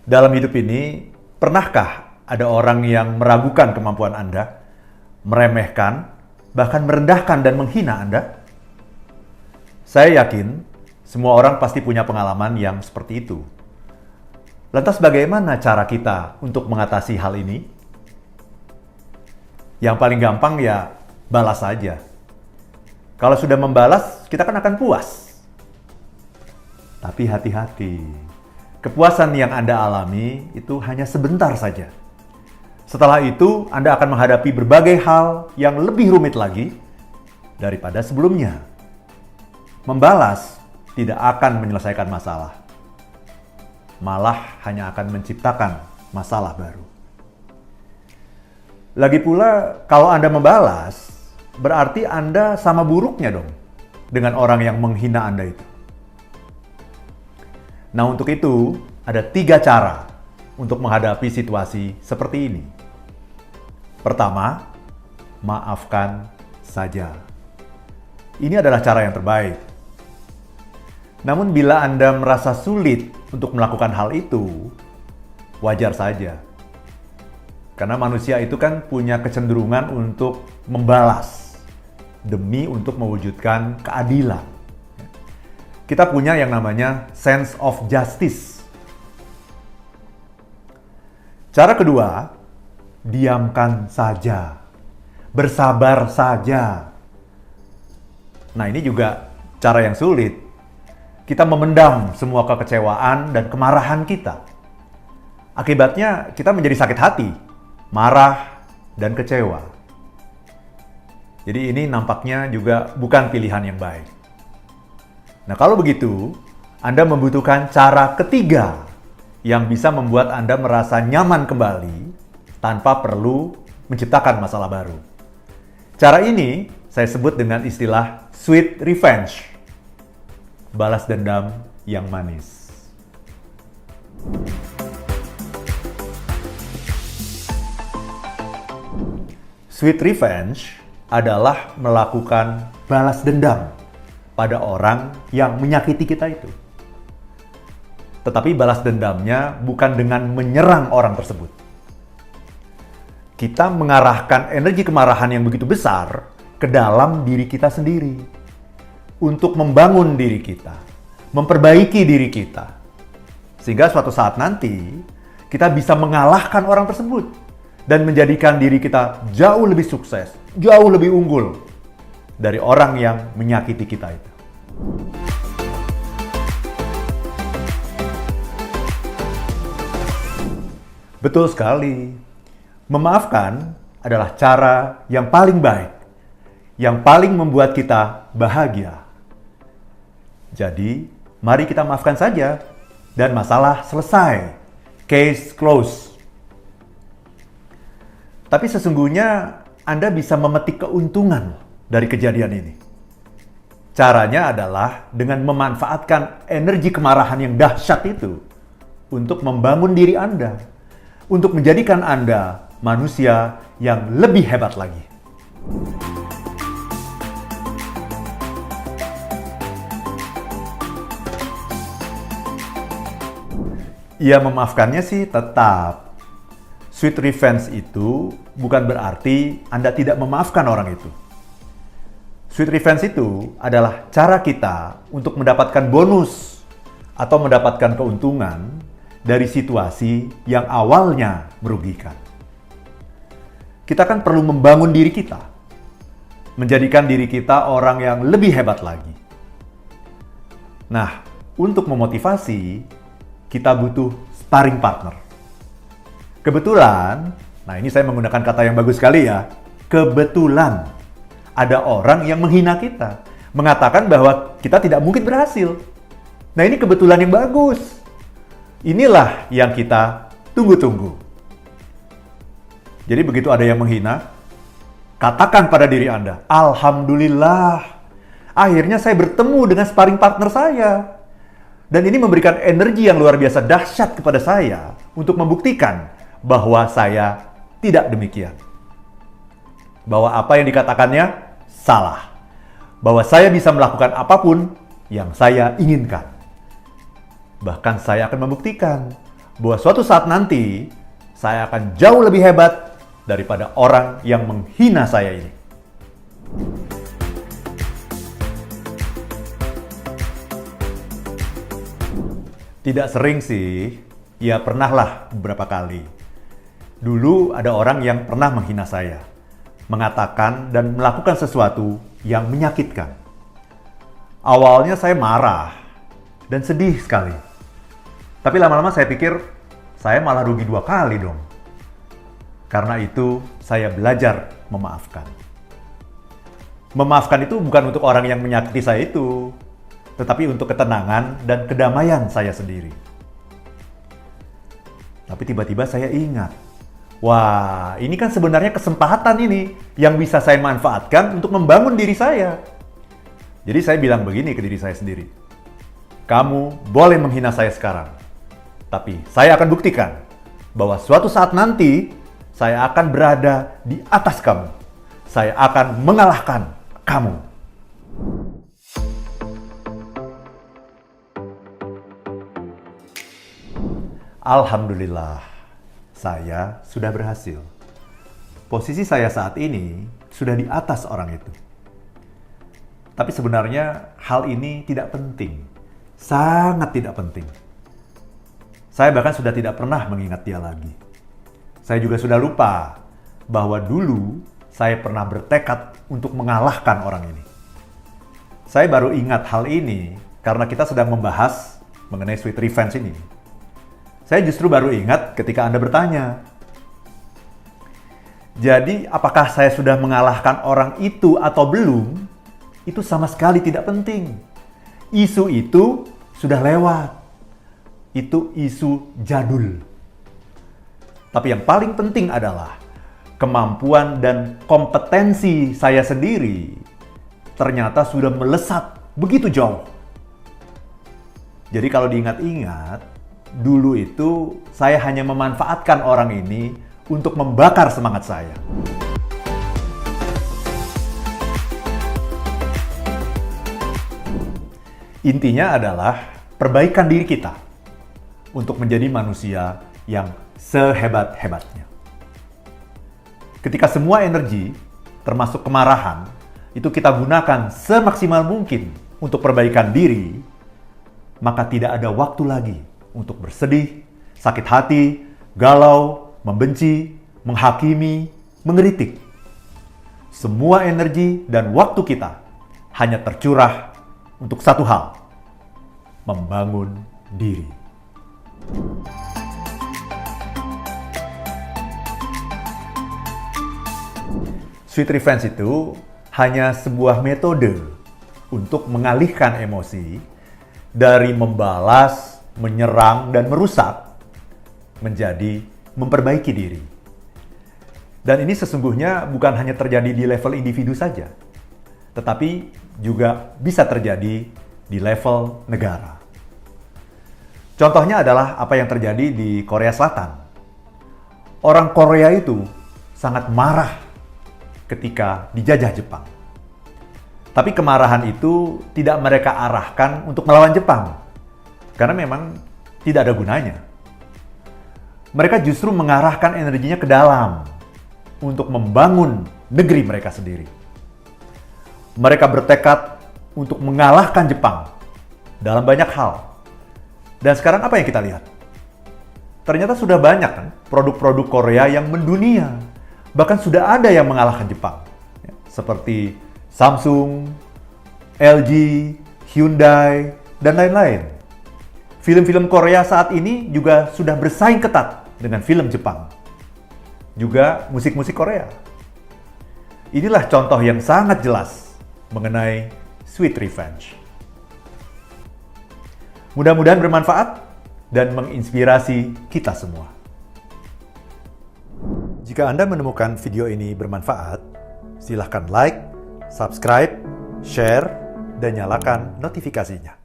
Dalam hidup ini, pernahkah ada orang yang meragukan kemampuan Anda, meremehkan, bahkan merendahkan dan menghina Anda? Saya yakin semua orang pasti punya pengalaman yang seperti itu. Lantas bagaimana cara kita untuk mengatasi hal ini? Yang paling gampang ya balas saja. Kalau sudah membalas, kita kan akan puas. Tapi hati-hati. Kepuasan yang Anda alami itu hanya sebentar saja. Setelah itu, Anda akan menghadapi berbagai hal yang lebih rumit lagi daripada sebelumnya. Membalas tidak akan menyelesaikan masalah. Malah hanya akan menciptakan masalah baru. Lagi pula, kalau Anda membalas, berarti Anda sama buruknya dong dengan orang yang menghina Anda itu. Nah, untuk itu, ada 3 cara untuk menghadapi situasi seperti ini. Pertama, maafkan saja. Ini adalah cara yang terbaik. Namun, bila Anda merasa sulit untuk melakukan hal itu, wajar saja. Karena manusia itu kan punya kecenderungan untuk membalas demi untuk mewujudkan keadilan. Kita punya yang namanya sense of justice. Cara kedua, diamkan saja. Bersabar saja. Nah, ini juga cara yang sulit. Kita memendam semua kekecewaan dan kemarahan kita. Akibatnya kita menjadi sakit hati, marah, dan kecewa. Jadi ini nampaknya juga bukan pilihan yang baik. Nah, kalau begitu, Anda membutuhkan cara ketiga yang bisa membuat Anda merasa nyaman kembali tanpa perlu menciptakan masalah baru. Cara ini saya sebut dengan istilah sweet revenge. Balas dendam yang manis. Sweet revenge adalah melakukan balas dendam pada orang yang menyakiti kita itu. Tetapi balas dendamnya bukan dengan menyerang orang tersebut. Kita mengarahkan energi kemarahan yang begitu besar ke dalam diri kita sendiri. Untuk membangun diri kita, memperbaiki diri kita. Sehingga suatu saat nanti, kita bisa mengalahkan orang tersebut. Dan menjadikan diri kita jauh lebih sukses, jauh lebih unggul dari orang yang menyakiti kita itu. Betul sekali. Memaafkan adalah cara yang paling baik, yang paling membuat kita bahagia. Jadi, mari kita maafkan saja dan masalah selesai. Case closed. Tapi sesungguhnya Anda bisa memetik keuntungan dari kejadian ini. Caranya adalah dengan memanfaatkan energi kemarahan yang dahsyat itu untuk membangun diri Anda, untuk menjadikan Anda manusia yang lebih hebat lagi. Ya, memaafkannya sih tetap. Sweet revenge itu bukan berarti Anda tidak memaafkan orang itu. Sweet revenge itu adalah cara kita untuk mendapatkan bonus atau mendapatkan keuntungan dari situasi yang awalnya merugikan. Kita kan perlu membangun diri kita, menjadikan diri kita orang yang lebih hebat lagi. Nah, untuk memotivasi, kita butuh sparring partner. Kebetulan, nah ini saya menggunakan kata yang bagus sekali ya, kebetulan ada orang yang menghina kita, mengatakan bahwa kita tidak mungkin berhasil. Nah, ini kebetulan yang bagus. Inilah yang kita tunggu-tunggu. Jadi begitu ada yang menghina, katakan pada diri Anda, Alhamdulillah, akhirnya saya bertemu dengan sparring partner saya. Dan ini memberikan energi yang luar biasa dahsyat kepada saya untuk membuktikan bahwa saya tidak demikian. Bahwa apa yang dikatakannya salah. Bahwa saya bisa melakukan apapun yang saya inginkan. Bahkan saya akan membuktikan bahwa suatu saat nanti saya akan jauh lebih hebat daripada orang yang menghina saya ini. Tidak sering sih, ya pernahlah beberapa kali. Dulu ada orang yang pernah menghina saya, mengatakan dan melakukan sesuatu yang menyakitkan. Awalnya saya marah dan sedih sekali. Tapi lama-lama saya pikir, saya malah rugi 2 kali dong. Karena itu, saya belajar memaafkan. Memaafkan itu bukan untuk orang yang menyakiti saya itu, tetapi untuk ketenangan dan kedamaian saya sendiri. Tapi tiba-tiba saya ingat, wah, ini kan sebenarnya kesempatan ini yang bisa saya manfaatkan untuk membangun diri saya. Jadi saya bilang begini ke diri saya sendiri, kamu boleh menghina saya sekarang, tapi saya akan buktikan bahwa suatu saat nanti saya akan berada di atas kamu. Saya akan mengalahkan kamu. Alhamdulillah, saya sudah berhasil. Posisi saya saat ini sudah di atas orang itu. Tapi sebenarnya hal ini tidak penting. Sangat tidak penting. Saya bahkan sudah tidak pernah mengingat dia lagi. Saya juga sudah lupa bahwa dulu saya pernah bertekad untuk mengalahkan orang ini. Saya baru ingat hal ini karena kita sedang membahas mengenai sweet revenge ini. Saya justru baru ingat ketika Anda bertanya. Jadi, apakah saya sudah mengalahkan orang itu atau belum? Itu sama sekali tidak penting. Isu itu sudah lewat. Itu isu jadul. Tapi yang paling penting adalah kemampuan dan kompetensi saya sendiri ternyata sudah melesat begitu jauh. Jadi kalau diingat-ingat, dulu itu saya hanya memanfaatkan orang ini untuk membakar semangat saya. Intinya adalah perbaikan diri kita untuk menjadi manusia yang sehebat-hebatnya. Ketika semua energi, termasuk kemarahan, itu kita gunakan semaksimal mungkin untuk perbaikan diri, maka tidak ada waktu lagi untuk bersedih, sakit hati, galau, membenci, menghakimi, mengkritik. Semua energi dan waktu kita hanya tercurah untuk satu hal, membangun diri. Sweet revenge itu hanya sebuah metode untuk mengalihkan emosi dari membalas, menyerang, dan merusak menjadi memperbaiki diri. Dan ini sesungguhnya bukan hanya terjadi di level individu saja, tetapi juga bisa terjadi di level negara. Contohnya adalah apa yang terjadi di Korea Selatan. Orang Korea itu sangat marah ketika dijajah Jepang. Tapi kemarahan itu tidak mereka arahkan untuk melawan Jepang, karena memang tidak ada gunanya. Mereka justru mengarahkan energinya ke dalam untuk membangun negeri mereka sendiri. Mereka bertekad untuk mengalahkan Jepang dalam banyak hal. Dan sekarang apa yang kita lihat? Ternyata sudah banyak kan produk-produk Korea yang mendunia. Bahkan sudah ada yang mengalahkan Jepang. Seperti Samsung, LG, Hyundai, dan lain-lain. Film-film Korea saat ini juga sudah bersaing ketat dengan film Jepang. Juga musik-musik Korea. Inilah contoh yang sangat jelas mengenai sweet revenge. Mudah-mudahan bermanfaat dan menginspirasi kita semua. Jika Anda menemukan video ini bermanfaat, silahkan like, subscribe, share, dan nyalakan notifikasinya.